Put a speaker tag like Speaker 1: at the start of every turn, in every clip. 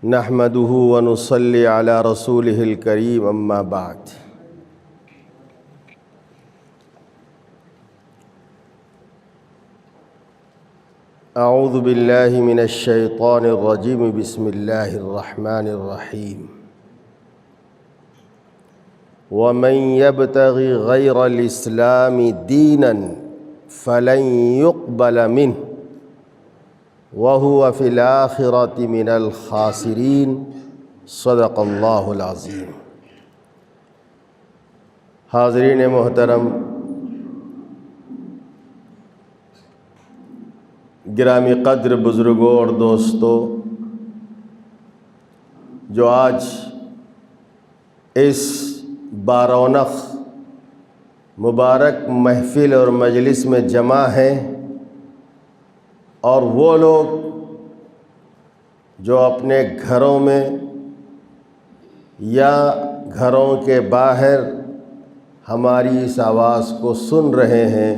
Speaker 1: نحمده ونصلي على رسوله الكريم اما بعد اعوذ بالله من الشيطان الرجيم بسم الله الرحمن الرحيم ومن يبتغ غير الإسلام دينا فلن يقبل منه وهو في الآخرة من الخاسرين صدق اللہ العظیم۔ حاضرین محترم، گرامی قدر بزرگوں اور دوستوں، جو آج اس بارونق مبارک محفل اور مجلس میں جمع ہیں، اور وہ لوگ جو اپنے گھروں میں یا گھروں کے باہر ہماری اس آواز کو سن رہے ہیں،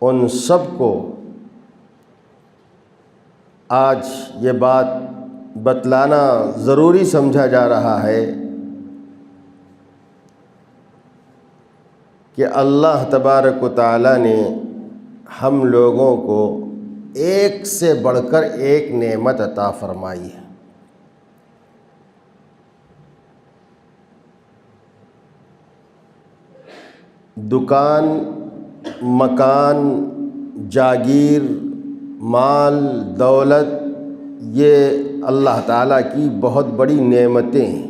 Speaker 1: ان سب کو آج یہ بات بتلانا ضروری سمجھا جا رہا ہے کہ اللہ تبارک و تعالی نے ہم لوگوں کو ایک سے بڑھ کر ایک نعمت عطا فرمائی ہے۔ دکان، مکان، جاگیر، مال، دولت، یہ اللہ تعالیٰ کی بہت بڑی نعمتیں ہیں۔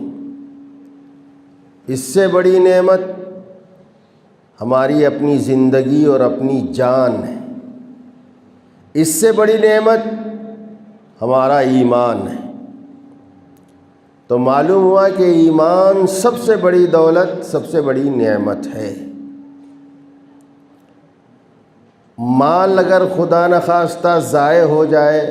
Speaker 1: اس سے بڑی نعمت ہماری اپنی زندگی اور اپنی جان ہے۔ اس سے بڑی نعمت ہمارا ایمان ہے۔ تو معلوم ہوا کہ ایمان سب سے بڑی دولت، سب سے بڑی نعمت ہے۔ مال اگر خدا نخواستہ ضائع ہو جائے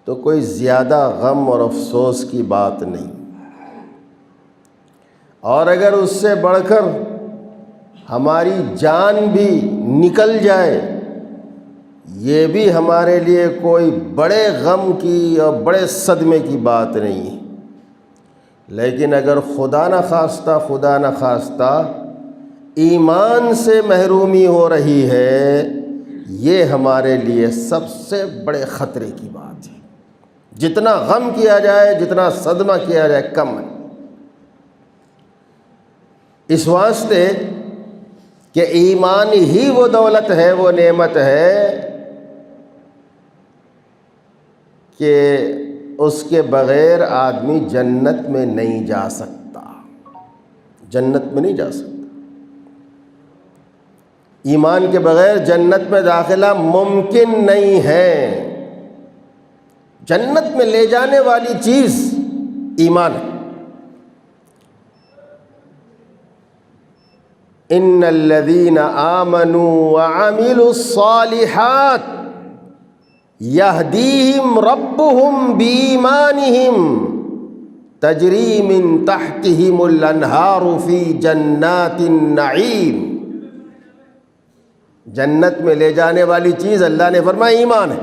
Speaker 1: تو کوئی زیادہ غم اور افسوس کی بات نہیں، اور اگر اس سے بڑھ کر ہماری جان بھی نکل جائے، یہ بھی ہمارے لیے کوئی بڑے غم کی اور بڑے صدمے کی بات نہیں ہے۔ لیکن اگر خدا نخواستہ ایمان سے محرومی ہو رہی ہے، یہ ہمارے لیے سب سے بڑے خطرے کی بات ہے۔ جتنا غم کیا جائے، جتنا صدمہ کیا جائے، کم ہے۔ اس واسطے کہ ایمان ہی وہ دولت ہے، وہ نعمت ہے کہ اس کے بغیر آدمی جنت میں نہیں جا سکتا، جنت میں نہیں جا سکتا۔ ایمان کے بغیر جنت میں داخلہ ممکن نہیں ہے۔ جنت میں لے جانے والی چیز ایمان ہے۔ ان الذین آمنوا وعملوا الصالحات یہدیہم ربہم بایمانہم تجری من تحتہم الانہار فی جنات النعیم۔ جنت میں لے جانے والی چیز اللہ نے فرمایا ایمان ہے۔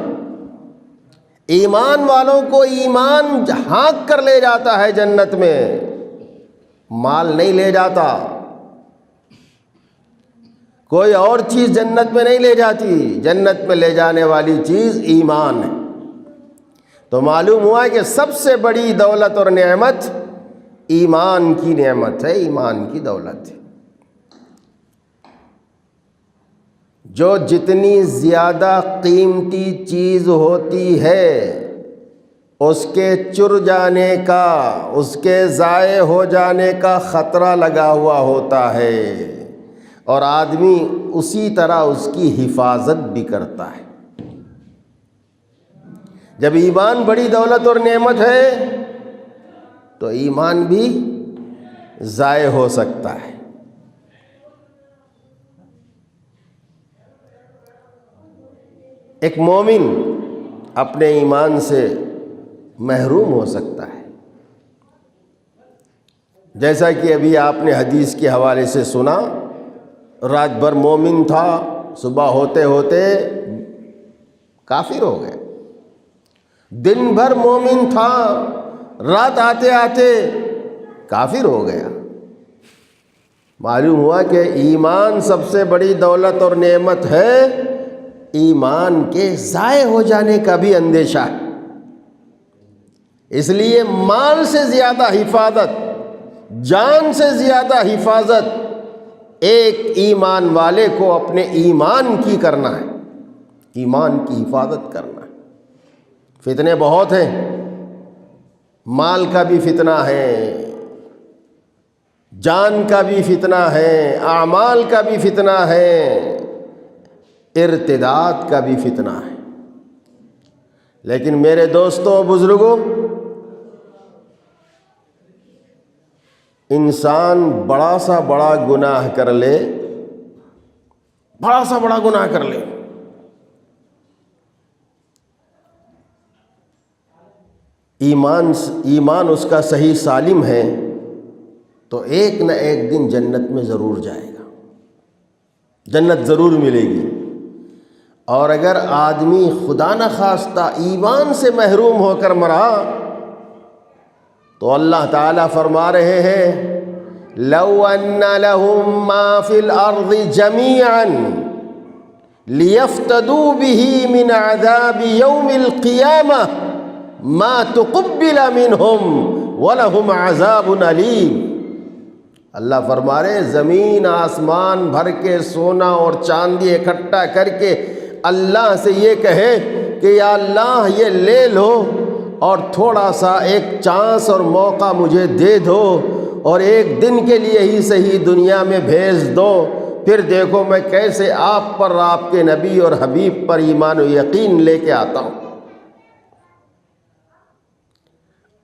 Speaker 1: ایمان والوں کو ایمان ہانک کر لے جاتا ہے جنت میں، مال نہیں لے جاتا، کوئی اور چیز جنت میں نہیں لے جاتی۔ جنت میں لے جانے والی چیز ایمان ہے۔ تو معلوم ہوا کہ سب سے بڑی دولت اور نعمت ایمان کی نعمت ہے، ایمان کی دولت ہے۔ جو جتنی زیادہ قیمتی چیز ہوتی ہے، اس کے چر جانے کا، اس کے ضائع ہو جانے کا خطرہ لگا ہوا ہوتا ہے، اور آدمی اسی طرح اس کی حفاظت بھی کرتا ہے۔ جب ایمان بڑی دولت اور نعمت ہے تو ایمان بھی ضائع ہو سکتا ہے۔ ایک مومن اپنے ایمان سے محروم ہو سکتا ہے، جیسا کہ ابھی آپ نے حدیث کے حوالے سے سنا۔ رات بھر مومن تھا، صبح ہوتے ہوتے کافر ہو گئے۔ دن بھر مومن تھا، رات آتے آتے کافر ہو گیا۔ معلوم ہوا کہ ایمان سب سے بڑی دولت اور نعمت ہے، ایمان کے ضائع ہو جانے کا بھی اندیشہ ہے۔ اس لیے مال سے زیادہ حفاظت، جان سے زیادہ حفاظت ایک ایمان والے کو اپنے ایمان کی کرنا ہے، ایمان کی حفاظت کرنا ہے۔ فتنے بہت ہیں، مال کا بھی فتنہ ہے، جان کا بھی فتنہ ہے، اعمال کا بھی فتنہ ہے، ارتداد کا بھی فتنہ ہے۔ لیکن میرے دوستوں، بزرگوں، انسان بڑا سا بڑا گناہ کر لے، بڑا سا بڑا گناہ کر لے، ایمان اس کا صحیح سالم ہے تو ایک نہ ایک دن جنت میں ضرور جائے گا، جنت ضرور ملے گی۔ اور اگر آدمی خدا نخواستہ ایمان سے محروم ہو کر مرا تو اللہ تعالیٰ فرما رہے ہیں لَوْ أَنَّ لَهُم مَّا فِي الْأَرْضِ جَمِيعًا لِيَفْتَدُوا بِهِ مِنْ عَذَابِ يَوْمِ الْقِيَامَةِ مَا تُقُبِّلَ مِنْهُمْ وَلَهُمْ عَذَابٌ أَلِيمٌ۔ اللہ فرما رہے زمین آسمان بھر کے سونا اور چاندی اکٹھا کر کے اللہ سے یہ کہے کہ یا اللہ یہ لے لو اور تھوڑا سا ایک چانس اور موقع مجھے دے دو اور ایک دن کے لیے ہی صحیح دنیا میں بھیج دو، پھر دیکھو میں کیسے آپ پر، آپ کے نبی اور حبیب پر ایمان و یقین لے کے آتا ہوں۔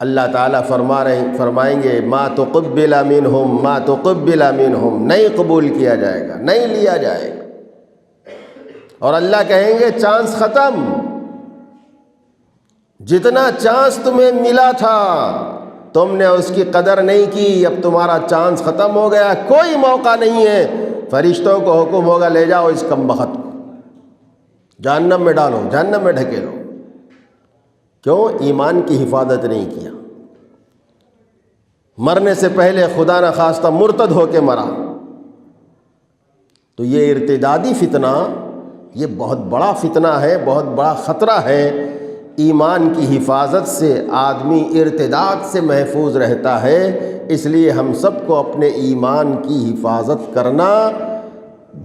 Speaker 1: اللہ تعالیٰ فرمائیں گے ما تقبل منہم، ما تقبل منہم، نہیں قبول کیا جائے گا، نہیں لیا جائے گا۔ اور اللہ کہیں گے چانس ختم، جتنا چانس تمہیں ملا تھا تم نے اس کی قدر نہیں کی، اب تمہارا چانس ختم ہو گیا، کوئی موقع نہیں ہے۔ فرشتوں کو حکم ہوگا لے جاؤ اس کمبخت کو، جہنم میں ڈالو، جہنم میں ڈھکیلو۔ کیوں؟ ایمان کی حفاظت نہیں کیا، مرنے سے پہلے خدا نخواستہ مرتد ہو کے مرا۔ تو یہ ارتدادی فتنہ یہ بہت بڑا فتنہ ہے، بہت بڑا خطرہ ہے۔ ایمان کی حفاظت سے آدمی ارتداد سے محفوظ رہتا ہے، اس لیے ہم سب کو اپنے ایمان کی حفاظت کرنا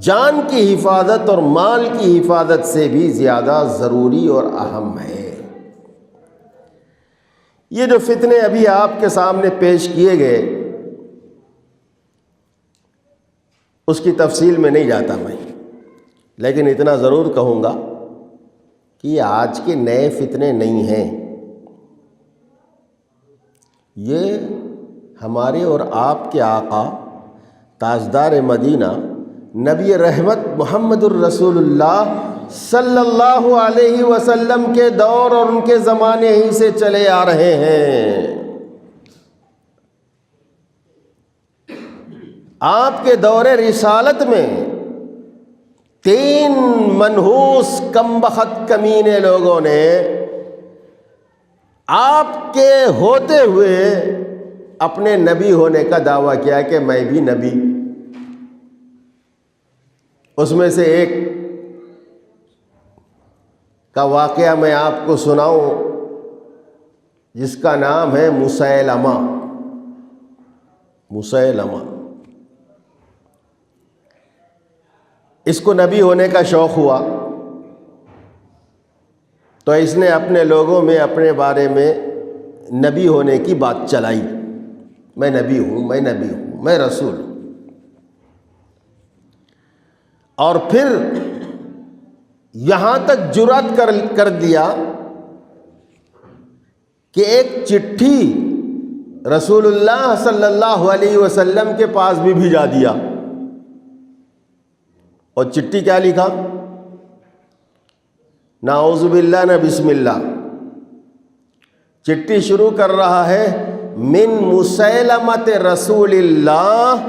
Speaker 1: جان کی حفاظت اور مال کی حفاظت سے بھی زیادہ ضروری اور اہم ہے۔ یہ جو فتنے ابھی آپ کے سامنے پیش کیے گئے اس کی تفصیل میں نہیں جاتا میں، لیکن اتنا ضرور کہوں گا کہ یہ آج کے نئے فتنے نہیں ہیں، یہ ہمارے اور آپ کے آقا تاجدار مدینہ نبی رحمت محمد الرسول اللہ صلی اللہ علیہ وسلم کے دور اور ان کے زمانے ہی سے چلے آ رہے ہیں۔ آپ کے دور رسالت میں 3 منحوس کمبخت کمینے لوگوں نے آپ کے ہوتے ہوئے اپنے نبی ہونے کا دعویٰ کیا کہ میں بھی نبی۔ اس میں سے ایک کا واقعہ میں آپ کو سناؤں، جس کا نام ہے مسیلمہ۔ اس کو نبی ہونے کا شوق ہوا تو اس نے اپنے لوگوں میں اپنے بارے میں نبی ہونے کی بات چلائی، میں نبی ہوں، میں نبی ہوں، میں رسول ہوں۔ اور پھر یہاں تک جرأت کر دیا کہ ایک چٹھی رسول اللہ صلی اللہ علیہ وسلم کے پاس بھی بھیجا دیا۔ اور چٹھی کیا لکھا؟ نہ اعوذ باللہ نہ بسم اللہ۔ چٹھی شروع کر رہا ہے من مسیلمۃ رسول اللہ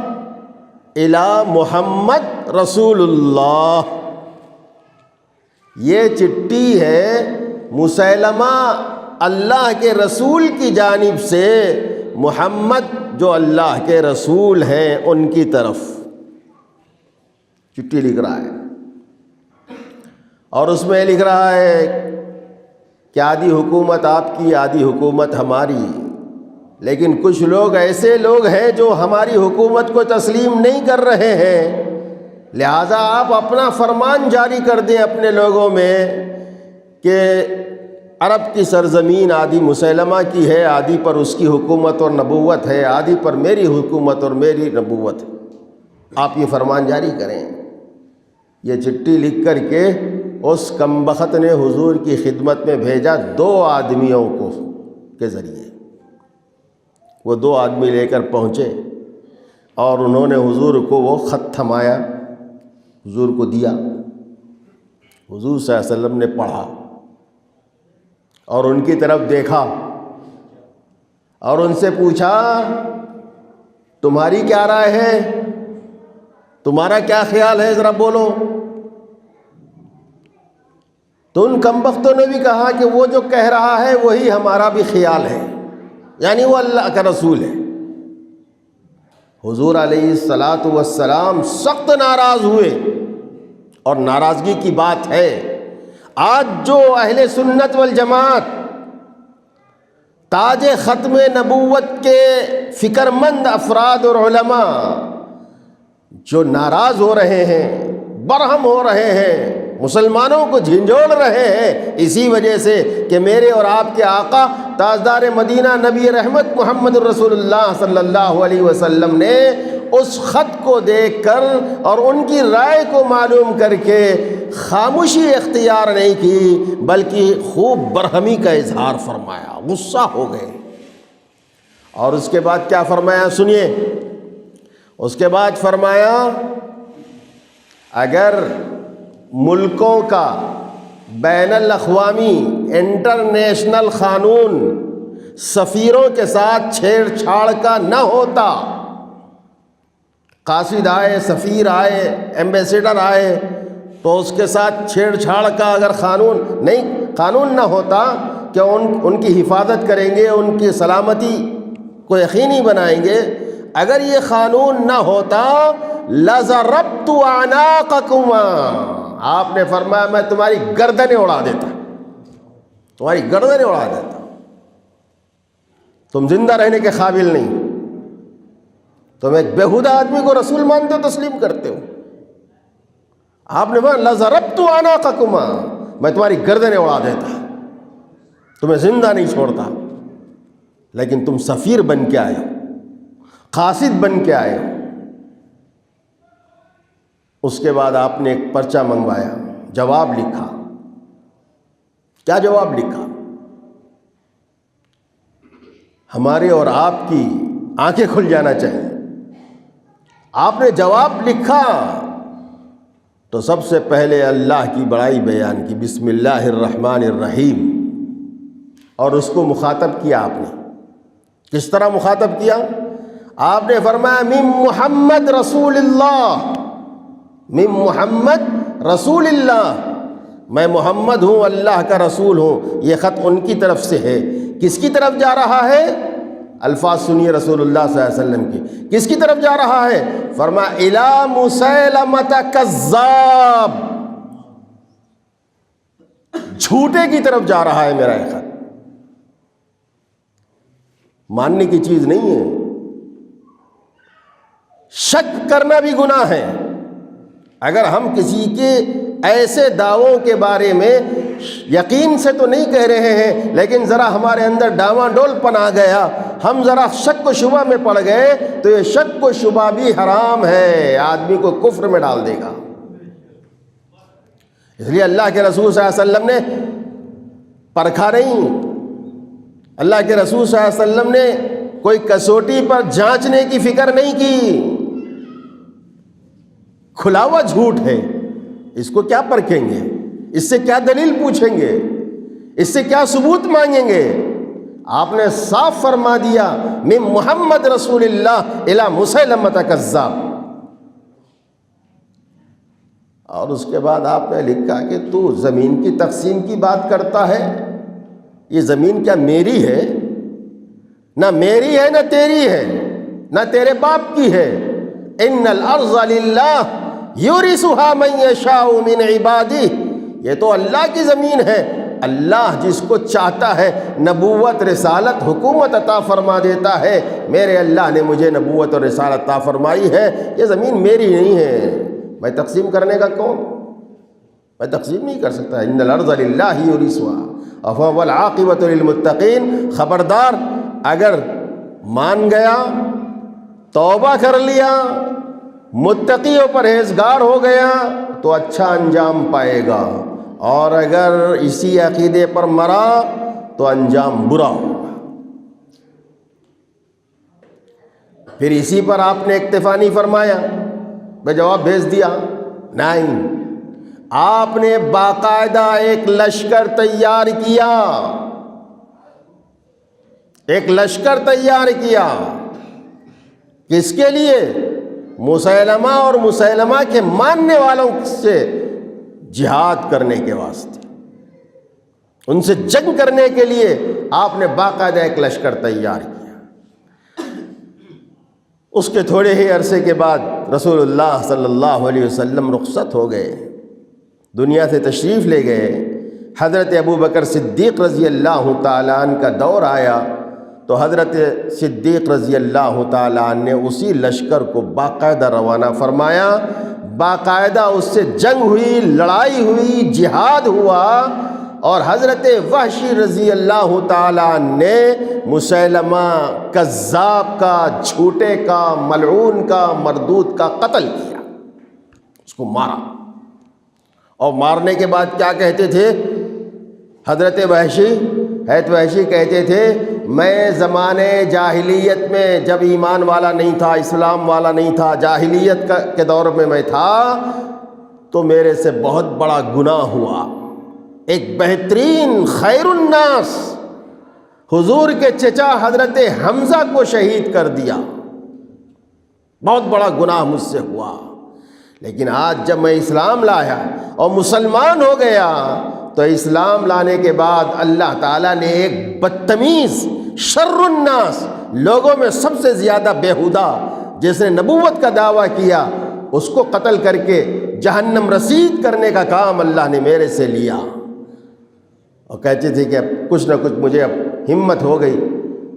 Speaker 1: الی محمد رسول اللہ۔ یہ چٹھی ہے مسیلمہ اللہ کے رسول کی جانب سے محمد جو اللہ کے رسول ہیں ان کی طرف چٹھی لکھ رہا ہے، اور اس میں لکھ رہا ہے کہ آدھی حکومت آپ کی، آدھی حکومت ہماری، لیکن کچھ لوگ ایسے لوگ ہیں جو ہماری حکومت کو تسلیم نہیں کر رہے ہیں، لہٰذا آپ اپنا فرمان جاری کر دیں اپنے لوگوں میں کہ عرب کی سرزمین آدھی مسیلمہ کی ہے، آدھی پر اس کی حکومت اور نبوت ہے، آدھی پر میری حکومت اور میری نبوت ہے، آپ یہ فرمان جاری کریں۔ یہ چٹھی لکھ کر کے اس کمبخت نے حضور کی خدمت میں بھیجا 2 آدمیوں کو کے ذریعے۔ وہ 2 آدمی لے کر پہنچے اور انہوں نے حضور کو وہ خط تھمایا، حضور کو دیا۔ حضور صلی اللہ علیہ وسلم نے پڑھا اور ان کی طرف دیکھا اور ان سے پوچھا تمہاری کیا رائے ہے، تمہارا کیا خیال ہے، ذرا بولو۔ تو ان کمبختوں نے بھی کہا کہ وہ جو کہہ رہا ہے وہی ہمارا بھی خیال ہے، یعنی وہ اللہ کا رسول ہے۔ حضور علیہ الصلاۃ والسلام سخت ناراض ہوئے، اور ناراضگی کی بات ہے آج جو اہل سنت والجماعت تاج ختم نبوت کے فکر مند افراد اور علماء جو ناراض ہو رہے ہیں، برہم ہو رہے ہیں، مسلمانوں کو جھنجھوڑ رہے ہیں، اسی وجہ سے کہ میرے اور آپ کے آقا تاجدار مدینہ نبی رحمت محمد رسول اللہ صلی اللہ علیہ وسلم نے اس خط کو دیکھ کر اور ان کی رائے کو معلوم کر کے خاموشی اختیار نہیں کی، بلکہ خوب برہمی کا اظہار فرمایا، غصہ ہو گئے۔ اور اس کے بعد کیا فرمایا سنیے، اس کے بعد فرمایا اگر ملکوں کا بین الاقوامی انٹرنیشنل قانون سفیروں کے ساتھ چھیڑ چھاڑ کا نہ ہوتا، قاصد آئے، سفیر آئے، ایمبیسیڈر آئے، تو اس کے ساتھ چھیڑ چھاڑ کا اگر قانون نہ ہوتا کہ ان کی حفاظت کریں گے، ان کی سلامتی کو یقینی بنائیں گے، اگر یہ قانون نہ ہوتا لَضَرَبْتُ أَعْنَاقَكُمَا، آپ نے فرمایا میں تمہاری گردنیں اڑا دیتا، تمہاری گردنیں اڑا دیتا، تم زندہ رہنے کے قابل نہیں، تم ایک بیہودہ آدمی کو رسول مانتے ہو، تسلیم کرتے ہو۔ آپ نے فرمایا لَضَرَبْتُ أَعْنَاقَكُمَا، میں تمہاری گردنیں اڑا دیتا، تمہیں زندہ نہیں چھوڑتا، لیکن تم سفیر بن کے آئے ہو، قاصد بن کے آئے ہو۔ اس کے بعد آپ نے ایک پرچہ منگوایا، جواب لکھا۔ کیا جواب لکھا؟ ہمارے اور آپ کی آنکھیں کھل جانا چاہیے۔ آپ نے جواب لکھا تو سب سے پہلے اللہ کی بڑائی بیان کی، بسم اللہ الرحمن الرحیم، اور اس کو مخاطب کیا آپ نے۔ کس طرح مخاطب کیا؟ آپ نے فرمایا من محمد رسول اللہ، من محمد رسول اللہ، میں محمد ہوں، اللہ کا رسول ہوں۔ یہ خط ان کی طرف سے ہے۔ کس کی طرف جا رہا ہے؟ الفاظ سنیے رسول اللہ صلی اللہ علیہ وسلم کی، کس کی طرف جا رہا ہے؟ فرمایا الی مسیلمۃ کذاب، جھوٹے کی طرف جا رہا ہے میرا یہ خط۔ ماننے کی چیز نہیں ہے، شک کرنا بھی گناہ ہے۔ اگر ہم کسی کے ایسے دعووں کے بارے میں یقین سے تو نہیں کہہ رہے ہیں، لیکن ذرا ہمارے اندر ڈاواں ڈول پن آ گیا، ہم ذرا شک و شبہ میں پڑ گئے، تو یہ شک و شبہ بھی حرام ہے، آدمی کو کفر میں ڈال دے گا۔ اس لیے اللہ کے رسول صلی اللہ علیہ وسلم نے پرکھا نہیں، اللہ کے رسول صلی اللہ علیہ وسلم نے کوئی کسوٹی پر جانچنے کی فکر نہیں کی۔ کھلا ہوا جھوٹ ہے، اس کو کیا پرکھیں گے؟ اس سے کیا دلیل پوچھیں گے؟ اس سے کیا ثبوت مانگیں گے؟ آپ نے صاف فرما دیا من محمد رسول اللہ الی مسیلمۃ کذاب۔ اور اس کے بعد آپ نے لکھا کہ تو زمین کی تقسیم کی بات کرتا ہے، یہ زمین کیا میری ہے؟ نہ میری ہے نہ تیری ہے نہ تیرے باپ کی ہے. ان الارض للہ یورثها من یشاء من عبادہ، یہ تو اللہ کی زمین ہے، اللہ جس کو چاہتا ہے نبوت، رسالت، حکومت عطا فرما دیتا ہے. میرے اللہ نے مجھے نبوت اور رسالت عطا فرمائی ہے، یہ زمین میری نہیں ہے. میں تقسیم کرنے کا کون؟ میں تقسیم نہیں کر سکتا. ان الارض للہ یورثها وهو العاقبۃ للمتقین. خبردار، اگر مان گیا، توبہ کر لیا، متقی و پرہیزگار ہو گیا تو اچھا انجام پائے گا، اور اگر اسی عقیدے پر مرا تو انجام برا ہوگا. پھر اسی پر آپ نے اکتفا نہیں فرمایا، میں جواب بھیج دیا؟ نہیں، آپ نے باقاعدہ ایک لشکر تیار کیا، ایک لشکر تیار کیا. کس کے لیے؟ مسیلمہ اور مسیلمہ کے ماننے والوں سے جہاد کرنے کے واسطے، ان سے جنگ کرنے کے لیے آپ نے باقاعدہ ایک لشکر تیار کیا. اس کے تھوڑے ہی عرصے کے بعد رسول اللہ صلی اللہ علیہ وسلم رخصت ہو گئے، دنیا سے تشریف لے گئے. حضرت ابو بکر صدیق رضی اللہ تعالیٰ عنہ کا دور آیا تو حضرت صدیق رضی اللہ تعالیٰ عنہ نے اسی لشکر کو باقاعدہ روانہ فرمایا. باقاعدہ اس سے جنگ ہوئی، لڑائی ہوئی، جہاد ہوا، اور حضرت وحشی رضی اللہ تعالیٰ عنہ نے مسیلمہ کذاب کا، جھوٹے کا، ملعون کا، مردود کا قتل کیا، اس کو مارا. اور مارنے کے بعد کیا کہتے تھے حضرت وحشی کہتے تھے، میں زمانے جاہلیت میں جب ایمان والا نہیں تھا، اسلام والا نہیں تھا، جاہلیت کے دور میں تھا، تو میرے سے بہت بڑا گناہ ہوا. ایک بہترین خیر الناس حضور کے چچا حضرت حمزہ کو شہید کر دیا، بہت بڑا گناہ مجھ سے ہوا. لیکن آج جب میں اسلام لایا اور مسلمان ہو گیا تو اسلام لانے کے بعد اللہ تعالیٰ نے ایک بدتمیز، شر الناس، لوگوں میں سب سے زیادہ بیہودہ، جس نے نبوت کا دعویٰ کیا، اس کو قتل کر کے جہنم رسید کرنے کا کام اللہ نے میرے سے لیا. اور کہتے تھے کہ اب کچھ نہ کچھ مجھے اب ہمت ہو گئی،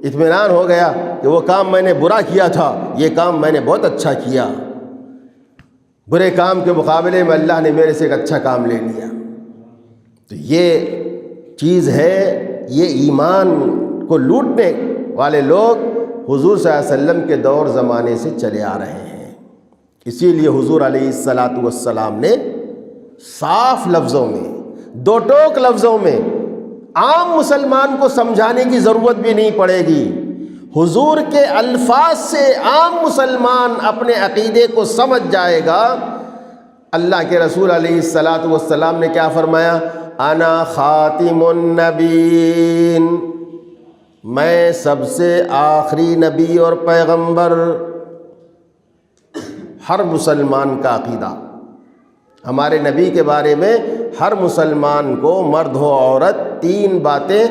Speaker 1: اطمینان ہو گیا کہ وہ کام میں نے برا کیا تھا، یہ کام میں نے بہت اچھا کیا. برے کام کے مقابلے میں اللہ نے میرے سے ایک اچھا کام لے لیا. تو یہ چیز ہے، یہ ایمان کو لوٹنے والے لوگ حضور صلی اللہ علیہ وسلم کے دور زمانے سے چلے آ رہے ہیں. اسی لیے حضور علیہ الصلاۃ والسلام نے صاف لفظوں میں، دو ٹوک لفظوں میں، عام مسلمان کو سمجھانے کی ضرورت بھی نہیں پڑے گی، حضور کے الفاظ سے عام مسلمان اپنے عقیدے کو سمجھ جائے گا. اللہ کے رسول علیہ الصلاۃ والسلام نے کیا فرمایا؟ انا خاتم النبیین، میں سب سے آخری نبی اور پیغمبر. ہر مسلمان کا عقیدہ، ہمارے نبی کے بارے میں ہر مسلمان کو، مرد ہو عورت، 3 باتیں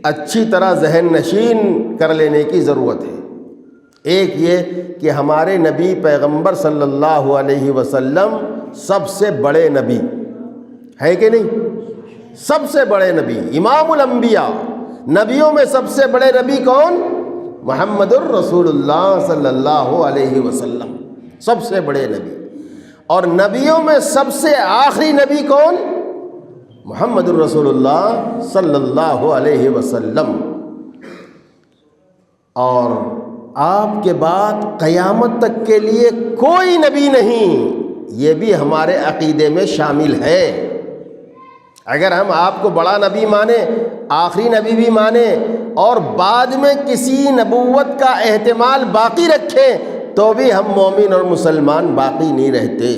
Speaker 1: اچھی طرح ذہن نشین کر لینے کی ضرورت ہے. ایک یہ کہ ہمارے نبی پیغمبر صلی اللہ علیہ وسلم سب سے بڑے نبی ہے کہ نہیں؟ سب سے بڑے نبی، امام الانبیاء. نبیوں میں سب سے بڑے نبی کون؟ محمد الرسول اللہ صلی اللہ علیہ وسلم، سب سے بڑے نبی. اور نبیوں میں سب سے آخری نبی کون؟ محمد الرسول اللہ صلی اللہ علیہ وسلم. اور آپ کے بعد قیامت تک کے لیے کوئی نبی نہیں، یہ بھی ہمارے عقیدے میں شامل ہے. اگر ہم آپ کو بڑا نبی مانیں، آخری نبی بھی مانیں، اور بعد میں کسی نبوت کا احتمال باقی رکھیں، تو بھی ہم مومن اور مسلمان باقی نہیں رہتے.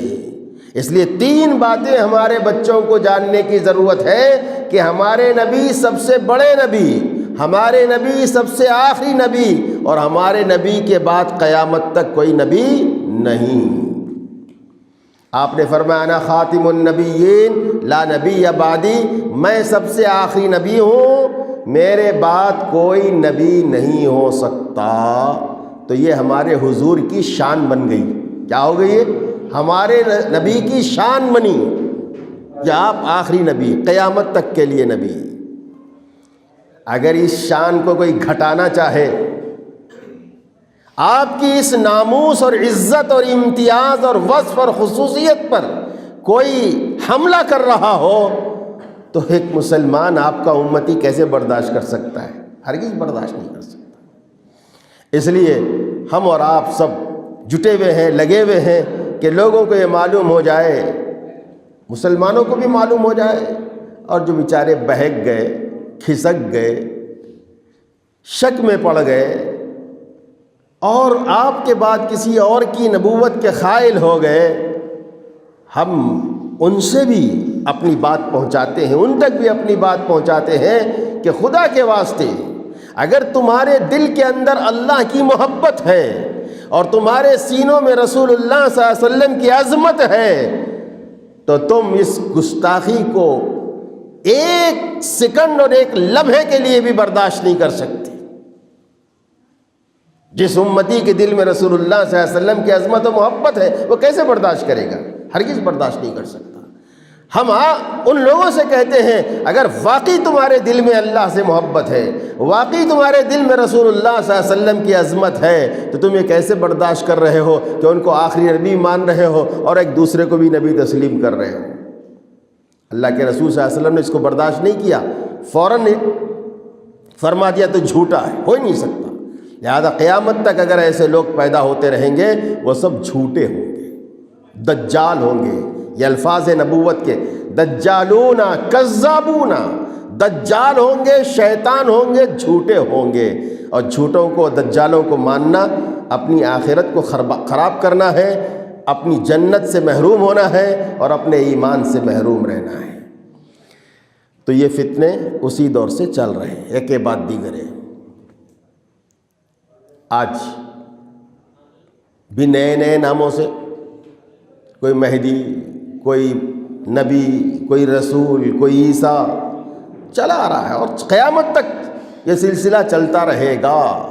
Speaker 1: اس لیے 3 باتیں ہمارے بچوں کو جاننے کی ضرورت ہے کہ ہمارے نبی سب سے بڑے نبی، ہمارے نبی سب سے آخری نبی، اور ہمارے نبی کے بعد قیامت تک کوئی نبی نہیں. آپ نے فرمایا انا خاتم النبیین لا نبی بعدی، میں سب سے آخری نبی ہوں، میرے بعد کوئی نبی نہیں ہو سکتا، تو یہ ہمارے حضور کی شان بن گئی۔ کیا ہو گئی ہے؟ ہمارے نبی کی شان بنی کہ آپ آخری نبی، قیامت تک کے لیے نبی۔ اگر اس شان کو کوئی گھٹانا چاہے، آپ کی اس ناموس اور عزت اور امتیاز اور وصف اور خصوصیت پر کوئی حملہ کر رہا ہو، تو ایک مسلمان آپ کا امتی کیسے برداشت کر سکتا ہے؟ ہرگز برداشت نہیں کر سکتا۔ اس لیے ہم اور آپ سب جٹے ہوئے ہیں، لگے ہوئے ہیں کہ لوگوں کو یہ معلوم ہو جائے، مسلمانوں کو بھی معلوم ہو جائے، اور جو بیچارے بہک گئے، کھسک گئے، شک میں پڑ گئے، اور آپ کے بعد کسی اور کی نبوت کے قائل ہو گئے، ہم ان سے بھی اپنی بات پہنچاتے ہیں، ان تک بھی اپنی بات پہنچاتے ہیں کہ خدا کے واسطے اگر تمہارے دل کے اندر اللہ کی محبت ہے اور تمہارے سینوں میں رسول اللہ صلی اللہ علیہ وسلم کی عظمت ہے، تو تم اس گستاخی کو ایک سیکنڈ اور ایک لمحے کے لیے بھی برداشت نہیں کر سکتے۔ جس امتی کے دل میں رسول اللہ صلی اللہ علیہ وسلم کی عظمت و محبت ہے، وہ کیسے برداشت کرے گا؟ ہرگز برداشت نہیں کر سکتا۔ ہم ان لوگوں سے کہتے ہیں اگر واقعی تمہارے دل میں اللہ سے محبت ہے، واقعی تمہارے دل میں رسول اللہ صلی اللہ علیہ وسلم کی عظمت ہے، تو تم یہ کیسے برداشت کر رہے ہو کہ ان کو آخری نبی مان رہے ہو اور ایک دوسرے کو بھی نبی تسلیم کر رہے ہو؟ اللہ کے رسول صلی اللہ علیہ وسلم نے اس کو برداشت نہیں کیا، فوراً فرما دیا تو جھوٹا ہے، ہو ہی نہیں سکتا۔ لہذا قیامت تک اگر ایسے لوگ پیدا ہوتے رہیں گے، وہ سب جھوٹے ہوں گے، دجال ہوں گے۔ یہ الفاظ نبوت کے، دجالون کذابون، دجال ہوں گے، شیطان ہوں گے، جھوٹے ہوں گے، اور جھوٹوں کو، دجالوں کو ماننا اپنی آخرت کو خراب کرنا ہے، اپنی جنت سے محروم ہونا ہے، اور اپنے ایمان سے محروم رہنا ہے۔ تو یہ فتنے اسی دور سے چل رہے ہیں، ایک کے بعد دیگر ہے۔ آج بھی نئے نئے ناموں سے کوئی مہدی، کوئی نبی، کوئی رسول، کوئی عیسیٰ چلا آ رہا ہے، اور قیامت تک یہ سلسلہ چلتا رہے گا۔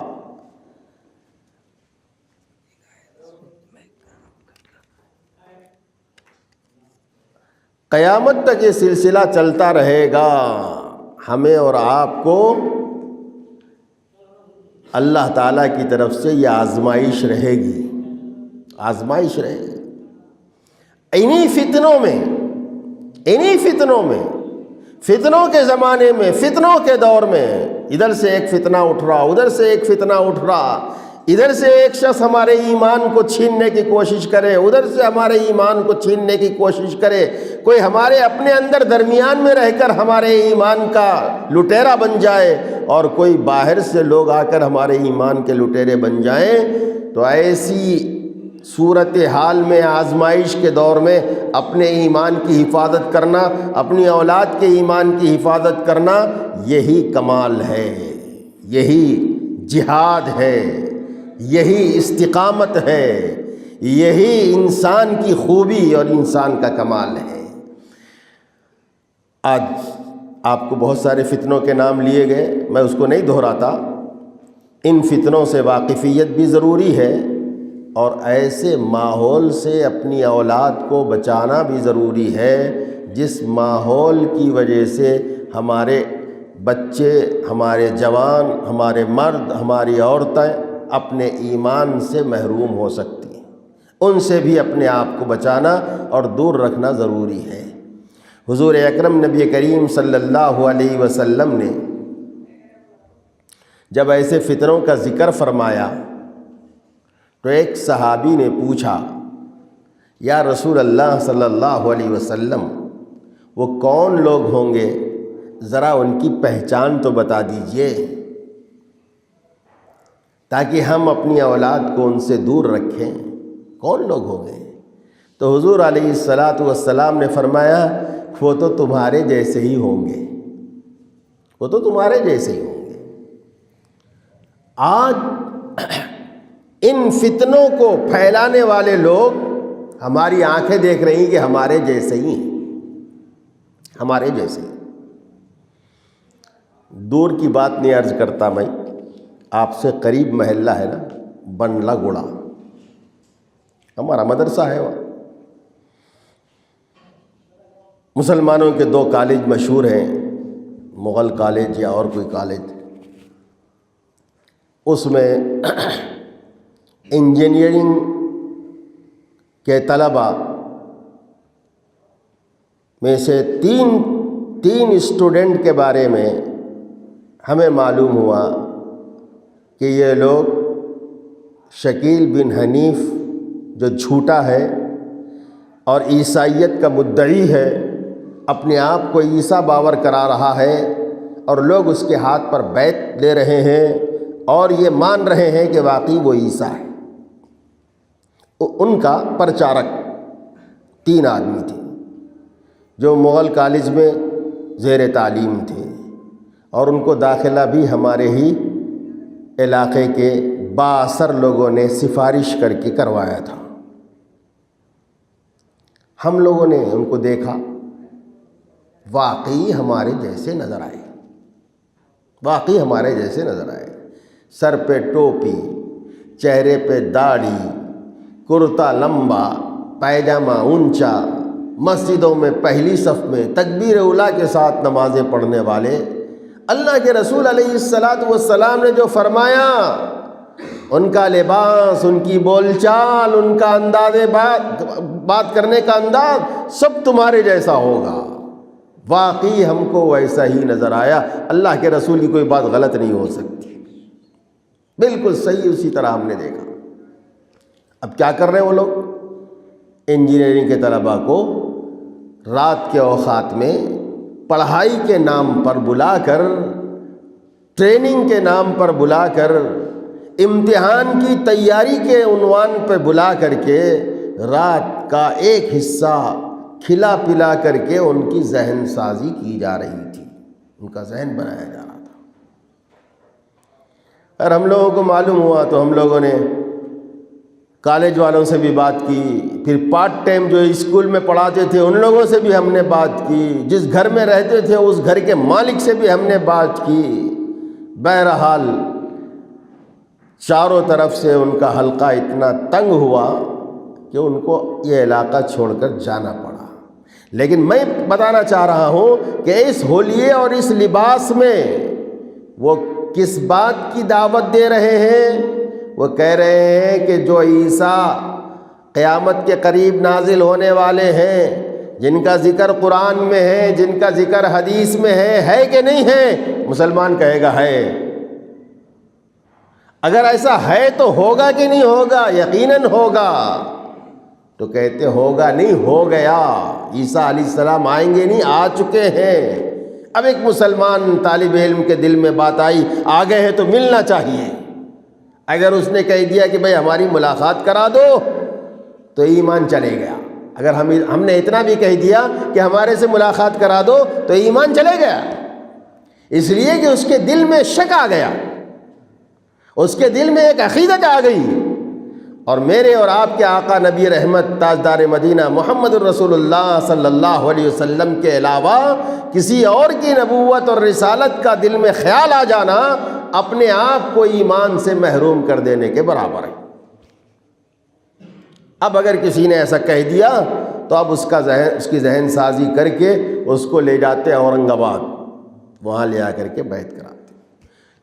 Speaker 1: قیامت تک یہ سلسلہ چلتا رہے گا۔ ہمیں اور آپ کو اللہ تعالیٰ کی طرف سے یہ آزمائش رہے گی، آزمائش رہے گی۔ انہی فتنوں میں، فتنوں کے زمانے میں، فتنوں کے دور میں، ادھر سے ایک فتنہ اٹھ رہا، ادھر سے ایک فتنہ اٹھ رہا، ادھر سے ایک شخص ہمارے ایمان کو چھیننے کی کوشش کرے، ادھر سے ہمارے ایمان کو چھیننے کی کوشش کرے، کوئی ہمارے اپنے اندر درمیان میں رہ کر ہمارے ایمان کا لٹیرا بن جائے، اور کوئی باہر سے لوگ آ کر ہمارے ایمان کے لٹیرے بن جائیں۔ تو ایسی صورتحال میں، آزمائش کے دور میں اپنے ایمان کی حفاظت کرنا، اپنی اولاد کے ایمان کی حفاظت کرنا، یہی کمال ہے، یہی جہاد ہے، یہی استقامت ہے، یہی انسان کی خوبی اور انسان کا کمال ہے۔ آج آپ کو بہت سارے فتنوں کے نام لیے گئے، میں اس کو نہیں دہراتا۔ ان فتنوں سے واقفیت بھی ضروری ہے، اور ایسے ماحول سے اپنی اولاد کو بچانا بھی ضروری ہے جس ماحول کی وجہ سے ہمارے بچے، ہمارے جوان، ہمارے مرد، ہماری عورتیں اپنے ایمان سے محروم ہو سکتی ہیں۔ ان سے بھی اپنے آپ کو بچانا اور دور رکھنا ضروری ہے۔ حضور اکرم نبی کریم صلی اللہ علیہ وسلم نے جب ایسے فتنوں کا ذکر فرمایا تو ایک صحابی نے پوچھا، یا رسول اللہ صلی اللہ علیہ وسلم، وہ کون لوگ ہوں گے؟ ذرا ان کی پہچان تو بتا دیجئے تاکہ ہم اپنی اولاد کو ان سے دور رکھیں۔ کون لوگ ہوں گے؟ تو حضور علیہ الصلاۃ نے فرمایا، وہ تو تمہارے جیسے ہی ہوں گے، وہ تو تمہارے جیسے ہی ہوں گے۔ آج ان فتنوں کو پھیلانے والے لوگ ہماری آنکھیں دیکھ رہی ہیں کہ ہمارے جیسے ہی ہیں، ہمارے جیسے ہی۔ دور کی بات نہیں عرض کرتا میں، آپ سے قریب محلہ ہے نا بنلا گوڑا، ہمارا مدرسہ ہے وہاں۔ مسلمانوں کے 2 کالج مشہور ہیں، مغل کالج یا اور کوئی کالج، اس میں انجینئرنگ کے طلباء میں سے تین اسٹوڈنٹ کے بارے میں ہمیں معلوم ہوا کہ یہ لوگ شکیل بن حنیف جو جھوٹا ہے اور عیسائیت کا مدعی ہے، اپنے آپ کو عیسیٰ باور کرا رہا ہے، اور لوگ اس کے ہاتھ پر بیعت لے رہے ہیں اور یہ مان رہے ہیں کہ واقعی وہ عیسیٰ ہے۔ ان کا پرچارک 3 آدمی تھے جو مغل کالج میں زیر تعلیم تھے، اور ان کو داخلہ بھی ہمارے ہی علاقے کے بااثر لوگوں نے سفارش کر کے کروایا تھا۔ ہم لوگوں نے ان کو دیکھا، واقعی ہمارے جیسے نظر آئے، واقعی ہمارے جیسے نظر آئے، سر پہ ٹوپی، چہرے پہ داڑھی، کرتا لمبا، پائجامہ اونچا، مسجدوں میں پہلی صف میں تکبیر اولیٰ کے ساتھ نمازیں پڑھنے والے۔ اللہ کے رسول علیہ الصلاۃ والسلام نے جو فرمایا، ان کا لباس، ان کی بول چال، ان کا انداز بات کرنے کا انداز سب تمہارے جیسا ہوگا، واقعی ہم کو ویسا ہی نظر آیا۔ اللہ کے رسول کی کوئی بات غلط نہیں ہو سکتی، بالکل صحیح اسی طرح ہم نے دیکھا۔ اب کیا کر رہے ہیں وہ لوگ؟ انجینئرنگ کے طلباء کو رات کے اوقات میں پڑھائی کے نام پر بلا کر، ٹریننگ کے نام پر بلا کر، امتحان کی تیاری کے عنوان پہ بلا کر کے رات کا ایک حصہ کھلا پلا کر کے ان کی ذہن سازی کی جا رہی تھی، ان کا ذہن بنایا جا رہا تھا۔ اور ہم لوگوں کو معلوم ہوا تو ہم لوگوں نے کالج والوں سے بھی بات کی، پھر پارٹ ٹائم جو اسکول میں پڑھاتے تھے ان لوگوں سے بھی ہم نے بات کی، جس گھر میں رہتے تھے اس گھر کے مالک سے بھی ہم نے بات کی۔ بہرحال چاروں طرف سے ان کا حلقہ اتنا تنگ ہوا کہ ان کو یہ علاقہ چھوڑ کر جانا پڑا۔ لیکن میں بتانا چاہ رہا ہوں کہ اس ہولیے اور اس لباس میں وہ کس بات کی دعوت دے رہے ہیں؟ وہ کہہ رہے ہیں کہ جو عیسیٰ قیامت کے قریب نازل ہونے والے ہیں، جن کا ذکر قرآن میں ہے، جن کا ذکر حدیث میں ہے کہ نہیں ہے؟ مسلمان کہے گا ہے۔ اگر ایسا ہے تو ہوگا کہ نہیں ہوگا؟ یقیناً ہوگا۔ تو کہتے ہوگا نہیں، ہو گیا، عیسیٰ علیہ السلام آئیں گے نہیں، آ چکے ہیں۔ اب ایک مسلمان طالب علم کے دل میں بات آئی، آ گئے ہیں تو ملنا چاہیے۔ اگر اس نے کہہ دیا کہ بھئی ہماری ملاقات کرا دو تو ایمان چلے گیا۔ اگر ہم نے اتنا بھی کہہ دیا کہ ہمارے سے ملاقات کرا دو تو ایمان چلے گیا، اس لیے کہ اس کے دل میں شک آ گیا، اس کے دل میں ایک عقیدت آ گئی۔ اور میرے اور آپ کے آقا نبی رحمت تاجدار مدینہ محمد الرسول اللہ صلی اللہ علیہ وسلم کے علاوہ کسی اور کی نبوت اور رسالت کا دل میں خیال آ جانا اپنے آپ کو ایمان سے محروم کر دینے کے برابر ہے۔ اب اگر کسی نے ایسا کہہ دیا تو اب اس کی ذہن سازی کر کے اس کو لے جاتے اورنگ آباد، وہاں لے آ کر کے بیعت کراتے۔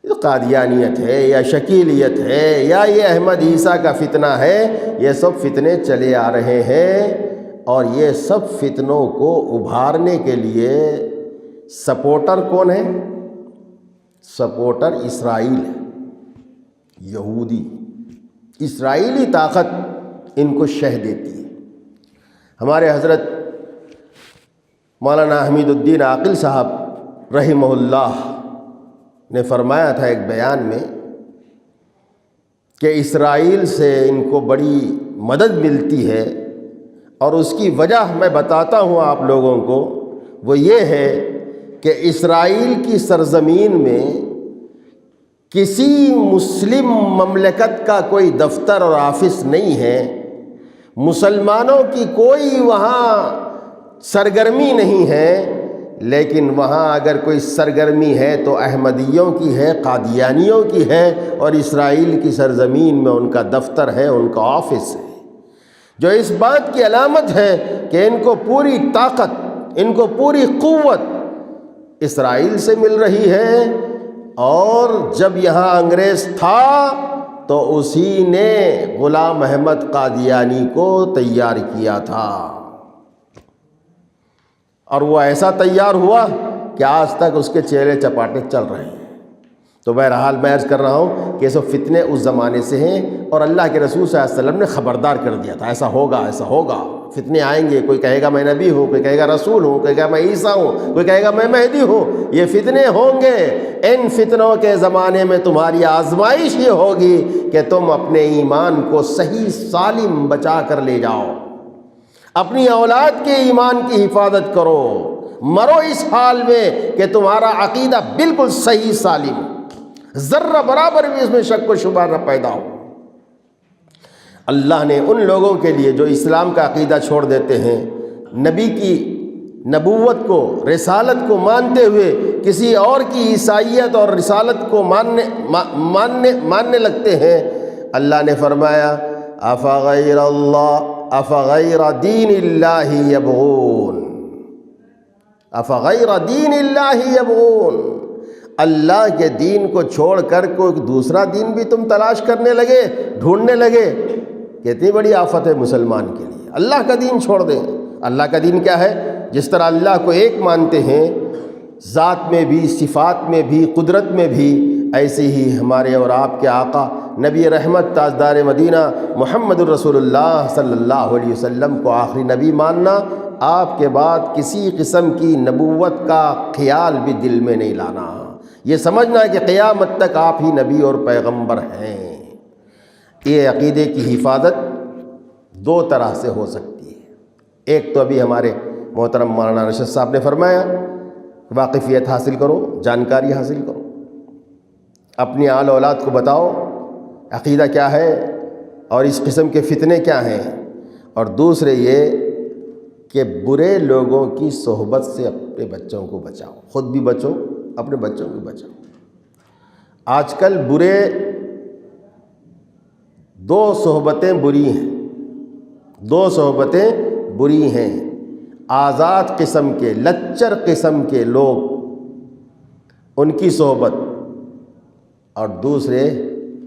Speaker 1: یہ قادیانیت ہے یا شکیلیت ہے یا یہ احمد عیسیٰ کا فتنہ ہے، یہ سب فتنے چلے آ رہے ہیں، اور یہ سب فتنوں کو ابھارنے کے لیے سپورٹر کون ہے؟ سپورٹر اسرائیل ہے، یہودی، اسرائیلی طاقت ان کو شہ دیتی ہے۔ ہمارے حضرت مولانا حمید الدین عاقل صاحب رحمہ اللہ نے فرمایا تھا ایک بیان میں کہ اسرائیل سے ان کو بڑی مدد ملتی ہے، اور اس کی وجہ میں بتاتا ہوں آپ لوگوں کو، وہ یہ ہے کہ اسرائیل کی سرزمین میں کسی مسلم مملکت کا کوئی دفتر اور آفس نہیں ہے، مسلمانوں کی کوئی وہاں سرگرمی نہیں ہے، لیکن وہاں اگر کوئی سرگرمی ہے تو احمدیوں کی ہے، قادیانیوں کی ہے، اور اسرائیل کی سرزمین میں ان کا دفتر ہے، ان کا آفس ہے، جو اس بات کی علامت ہے کہ ان کو پوری طاقت، ان کو پوری قوت اسرائیل سے مل رہی ہے، اور جب یہاں انگریز تھا تو اسی نے غلام احمد قادیانی کو تیار کیا تھا، اور وہ ایسا تیار ہوا کہ آج تک اس کے چہرے چپاٹے چل رہے ہیں۔ تو بہرحال میں عرض کر رہا ہوں کہ یہ سب فتنے اس زمانے سے ہیں، اور اللہ کے رسول صلی اللہ علیہ وسلم نے خبردار کر دیا تھا ایسا ہوگا، ایسا ہوگا، فتنے آئیں گے، کوئی کہے گا میں نبی ہوں، کوئی کہے گا رسول ہوں، کوئی کہے گا میں عیسیٰ ہوں، کوئی کہے گا میں مہدی ہوں، یہ فتنے ہوں گے۔ ان فتنوں کے زمانے میں تمہاری آزمائش یہ ہوگی کہ تم اپنے ایمان کو صحیح سالم بچا کر لے جاؤ، اپنی اولاد کے ایمان کی حفاظت کرو، مرو اس حال میں کہ تمہارا عقیدہ بالکل صحیح سالم، ذرہ برابر بھی اس میں شک و شبہ نہ پیدا ہو۔ اللہ نے ان لوگوں کے لیے جو اسلام کا عقیدہ چھوڑ دیتے ہیں، نبی کی نبوت کو، رسالت کو مانتے ہوئے کسی اور کی عیسائیت اور رسالت کو ماننے لگتے ہیں، اللہ نے فرمایا افغیر دین اللہ یبغون، افغیر دین اللہ یبغون، اللہ کے دین کو چھوڑ کر کوئی دوسرا دین بھی تم تلاش کرنے لگے، ڈھونڈنے لگے۔ کتنی بڑی آفت ہے مسلمان کے لیے، اللہ کا دین چھوڑ دیں۔ اللہ کا دین کیا ہے؟ جس طرح اللہ کو ایک مانتے ہیں ذات میں بھی، صفات میں بھی، قدرت میں بھی، ایسے ہی ہمارے اور آپ کے آقا نبی رحمت تاجدار مدینہ محمد الرسول اللہ صلی اللہ علیہ وسلم کو آخری نبی ماننا، آپ کے بعد کسی قسم کی نبوت کا خیال بھی دل میں نہیں لانا، یہ سمجھنا کہ قیامت تک آپ ہی نبی اور پیغمبر ہیں۔ یہ عقیدے کی حفاظت دو طرح سے ہو سکتی ہے۔ ایک تو ابھی ہمارے محترم مولانا رشد صاحب نے فرمایا، واقفیت حاصل کرو، جانکاری حاصل کرو، اپنی آل اولاد کو بتاؤ عقیدہ کیا ہے اور اس قسم کے فتنے کیا ہیں، اور دوسرے یہ کہ برے لوگوں کی صحبت سے اپنے بچوں کو بچاؤ، خود بھی بچو، اپنے بچوں کو بچاؤ۔ آج کل برے دو صحبتیں بری ہیں، دو صحبتیں بری ہیں، آزاد قسم کے، لچر قسم کے لوگ، ان کی صحبت، اور دوسرے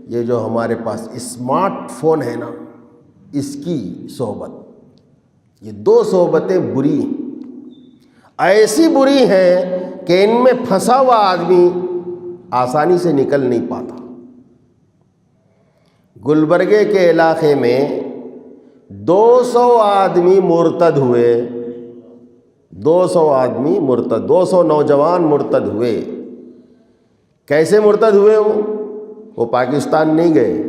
Speaker 1: یہ جو ہمارے پاس اسمارٹ فون ہے نا، اس کی صحبت، یہ دو صحبتیں بری ہیں، ایسی بری ہیں کہ ان میں پھنسا ہوا آدمی آسانی سے نکل نہیں پاتا۔ گلبرگے کے علاقے میں 200 آدمی مرتد ہوئے، 200 آدمی مرتد، 200 نوجوان مرتد ہوئے۔ کیسے مرتد ہوئے؟ وہ پاکستان نہیں گئے،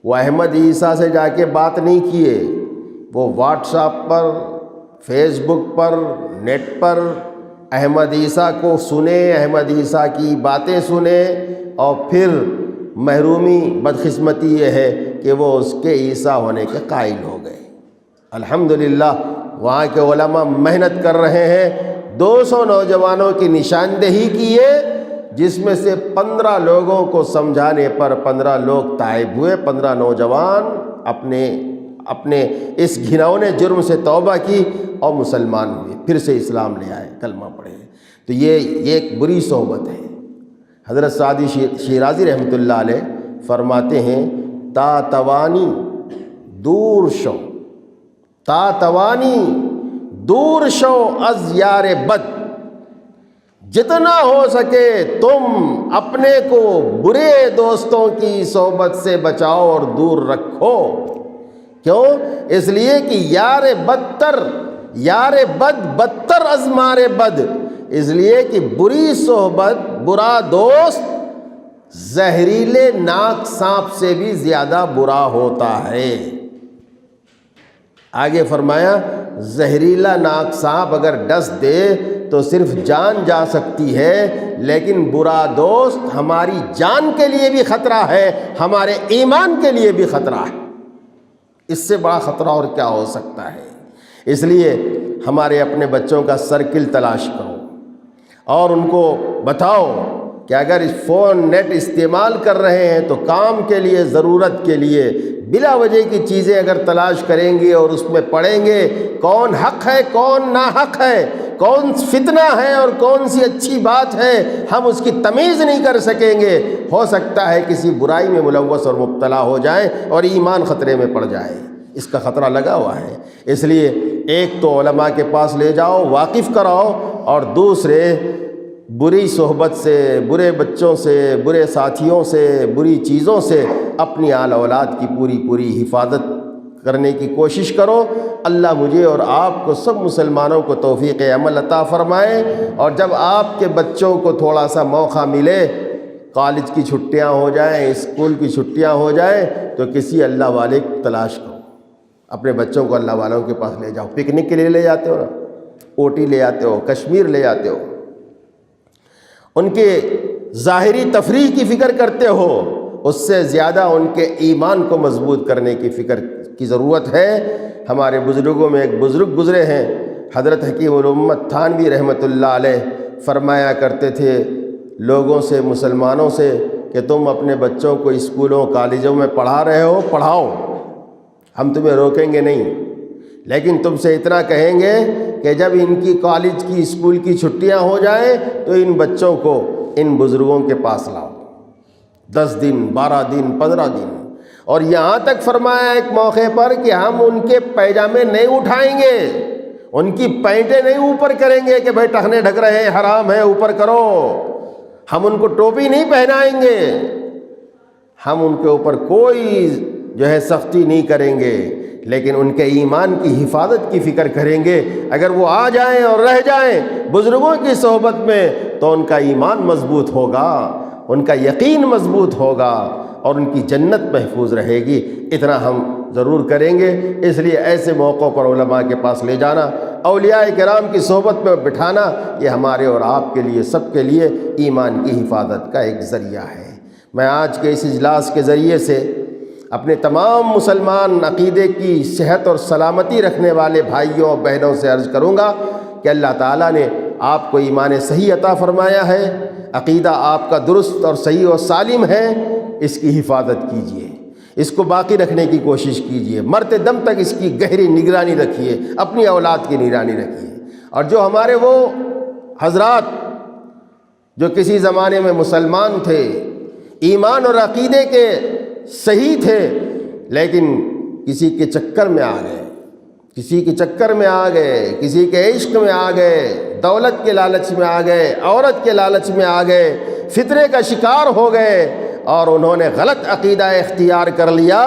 Speaker 1: وہ احمد عیسیٰ سے جا کے بات نہیں کیے، وہ واٹس ایپ پر، فیس بک پر، نیٹ پر احمد عیسیٰ کو سنے، احمد عیسیٰ کی باتیں سنے، اور پھر محرومی، بدقسمتی یہ ہے کہ وہ اس کے عیسیٰ ہونے کے قائل ہو گئے۔ الحمدللہ وہاں کے علماء محنت کر رہے ہیں، 200 نوجوانوں کی نشاندہی کیے، جس میں سے 15 لوگوں کو سمجھانے پر 15 لوگ تائب ہوئے، 15 نوجوان اپنے اس گھناؤنے جرم سے توبہ کی اور مسلمان ہوئے، پھر سے اسلام لے آئے، کلمہ پڑھے۔ تو یہ ایک بری صحبت ہے۔ حضرت سعدی شیرازی رحمۃ اللہ علیہ فرماتے ہیں، تا توانی دور شو، تا توانی دور شو از یار بد، جتنا ہو سکے تم اپنے کو برے دوستوں کی صحبت سے بچاؤ اور دور رکھو۔ کیوں؟ اس لیے کہ یار بد بدتر از مار بد، اس لیے کہ بری صحبت، برا دوست زہریلے ناک سانپ سے بھی زیادہ برا ہوتا ہے۔ آگے فرمایا، زہریلا ناک سانپ اگر ڈس دے تو صرف جان جا سکتی ہے، لیکن برا دوست ہماری جان کے لیے بھی خطرہ ہے، ہمارے ایمان کے لیے بھی خطرہ ہے۔ اس سے بڑا خطرہ اور کیا ہو سکتا ہے؟ اس لیے ہمارے اپنے بچوں کا سرکل تلاش کرو، اور ان کو بتاؤ کہ اگر اس فون نیٹ استعمال کر رہے ہیں تو کام کے لیے، ضرورت کے لیے، بلا وجہ کی چیزیں اگر تلاش کریں گے اور اس میں پڑھیں گے کون حق ہے کون ناحق ہے، کون فتنہ ہے اور کون سی اچھی بات ہے، ہم اس کی تمیز نہیں کر سکیں گے۔ ہو سکتا ہے کسی برائی میں ملوث اور مبتلا ہو جائیں اور ایمان خطرے میں پڑ جائے، اس کا خطرہ لگا ہوا ہے۔ اس لیے ایک تو علماء کے پاس لے جاؤ، واقف کراؤ، اور دوسرے بری صحبت سے، برے بچوں سے، برے ساتھیوں سے، بری چیزوں سے اپنی آل اولاد کی پوری حفاظت کرنے کی کوشش کرو۔ اللہ مجھے اور آپ کو، سب مسلمانوں کو توفیق عمل عطا فرمائے، اور جب آپ کے بچوں کو تھوڑا سا موقع ملے، کالج کی چھٹیاں ہو جائیں، اسکول کی چھٹیاں ہو جائیں، تو کسی اللہ والے کی تلاش کرو، اپنے بچوں کو اللہ والوں کے پاس لے جاؤ۔ پکنک کے لیے لے جاتے ہو نا، اوٹی لے جاتے ہو، کشمیر لے جاتے ہو، ان کے ظاہری تفریح کی فکر کرتے ہو، اس سے زیادہ ان کے ایمان کو مضبوط کرنے کی فکر کی ضرورت ہے۔ ہمارے بزرگوں میں ایک بزرگ گزرے ہیں، حضرت حکیم الامت تھانوی رحمۃ اللہ علیہ، فرمایا کرتے تھے لوگوں سے، مسلمانوں سے، کہ تم اپنے بچوں کو اسکولوں کالجوں میں پڑھا رہے ہو، پڑھاؤ، ہم تمہیں روکیں گے نہیں، لیکن تم سے اتنا کہیں گے کہ جب ان کی کالج کی، اسکول کی چھٹیاں ہو جائیں تو ان بچوں کو ان بزرگوں کے پاس لاؤ، 10 دن 12 دن 15 دن، اور یہاں تک فرمایا ایک موقع پر کہ ہم ان کے پیجامے نہیں اٹھائیں گے، ان کی پینٹیں نہیں اوپر کریں گے کہ بھائی ٹخنے ڈھک رہے ہیں، حرام ہے، اوپر کرو، ہم ان کو ٹوپی نہیں پہنائیں گے، ہم ان کے اوپر کوئی جو ہے سختی نہیں کریں گے، لیکن ان کے ایمان کی حفاظت کی فکر کریں گے۔ اگر وہ آ جائیں اور رہ جائیں بزرگوں کی صحبت میں تو ان کا ایمان مضبوط ہوگا، ان کا یقین مضبوط ہوگا، اور ان کی جنت محفوظ رہے گی۔ اتنا ہم ضرور کریں گے۔ اس لیے ایسے موقعوں پر علماء کے پاس لے جانا، اولیاء کرام کی صحبت میں بٹھانا، یہ ہمارے اور آپ کے لیے، سب کے لیے ایمان کی حفاظت کا ایک ذریعہ ہے۔ میں آج کے اس اجلاس کے ذریعے سے اپنے تمام مسلمان عقیدے کی صحت اور سلامتی رکھنے والے بھائیوں اور بہنوں سے عرض کروں گا کہ اللہ تعالیٰ نے آپ کو ایمان صحیح عطا فرمایا ہے، عقیدہ آپ کا درست اور صحیح اور سالم ہے، اس کی حفاظت کیجیے، اس کو باقی رکھنے کی کوشش کیجیے، مرتے دم تک اس کی گہری نگرانی رکھیے، اپنی اولاد کی نگرانی رکھیے۔ اور جو ہمارے وہ حضرات جو کسی زمانے میں مسلمان تھے، ایمان اور عقیدے کے صحیح تھے، لیکن کسی کے چکر میں آ گئے، کسی کے چکر میں آ گئے، کسی کے عشق میں آ گئے، دولت کے لالچ میں آ گئے، عورت کے لالچ میں آ گئے، فتنے کا شکار ہو گئے اور انہوں نے غلط عقیدہ اختیار کر لیا۔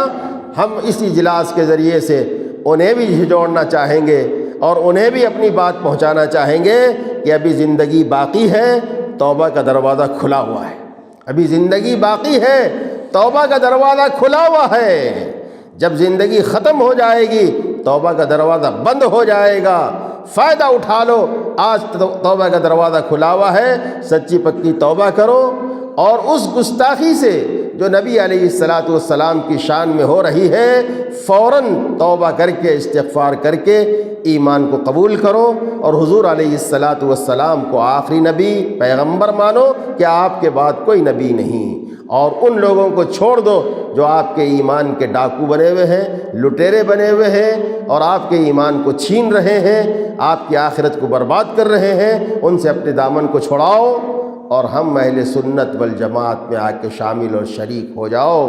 Speaker 1: ہم اس اجلاس کے ذریعے سے انہیں بھی جھنجھوڑنا چاہیں گے اور انہیں بھی اپنی بات پہنچانا چاہیں گے کہ ابھی زندگی باقی ہے، توبہ کا دروازہ کھلا ہوا ہے، ابھی زندگی باقی ہے، توبہ کا دروازہ کھلا ہوا ہے۔ جب زندگی ختم ہو جائے گی توبہ کا دروازہ بند ہو جائے گا، فائدہ اٹھا لو، آج توبہ کا دروازہ کھلا ہوا ہے، سچی پکی توبہ کرو، اور اس گستاخی سے جو نبی علیہ السلام کی شان میں ہو رہی ہے فوراً توبہ کر کے، استغفار کر کے ایمان کو قبول کرو، اور حضور علیہ السلام کو آخری نبی پیغمبر مانو کہ آپ کے بعد کوئی نبی نہیں، اور ان لوگوں کو چھوڑ دو جو آپ کے ایمان کے ڈاکو بنے ہوئے ہیں، لٹیرے بنے ہوئے ہیں، اور آپ کے ایمان کو چھین رہے ہیں، آپ کی آخرت کو برباد کر رہے ہیں، ان سے اپنے دامن کو چھڑاؤ، اور ہم اہل سنت والجماعت میں آ کے شامل اور شریک ہو جاؤ۔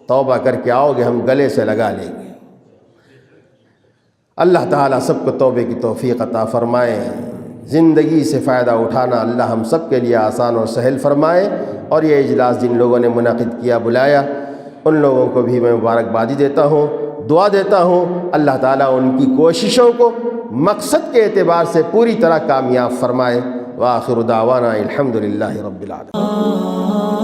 Speaker 1: توبہ کر کے آؤ گے ہم گلے سے لگا لیں گے۔ اللہ تعالیٰ سب کو توبے کی توفیق عطا فرمائے، زندگی سے فائدہ اٹھانا اللہ ہم سب کے لیے آسان اور سہل فرمائے، اور یہ اجلاس جن لوگوں نے منعقد کیا، بلایا، ان لوگوں کو بھی میں مبارکبادی دیتا ہوں، دعا دیتا ہوں اللہ تعالیٰ ان کی کوششوں کو مقصد کے اعتبار سے پوری طرح کامیاب فرمائے۔ وآخر دعوانا الحمدللہ رب العالمین۔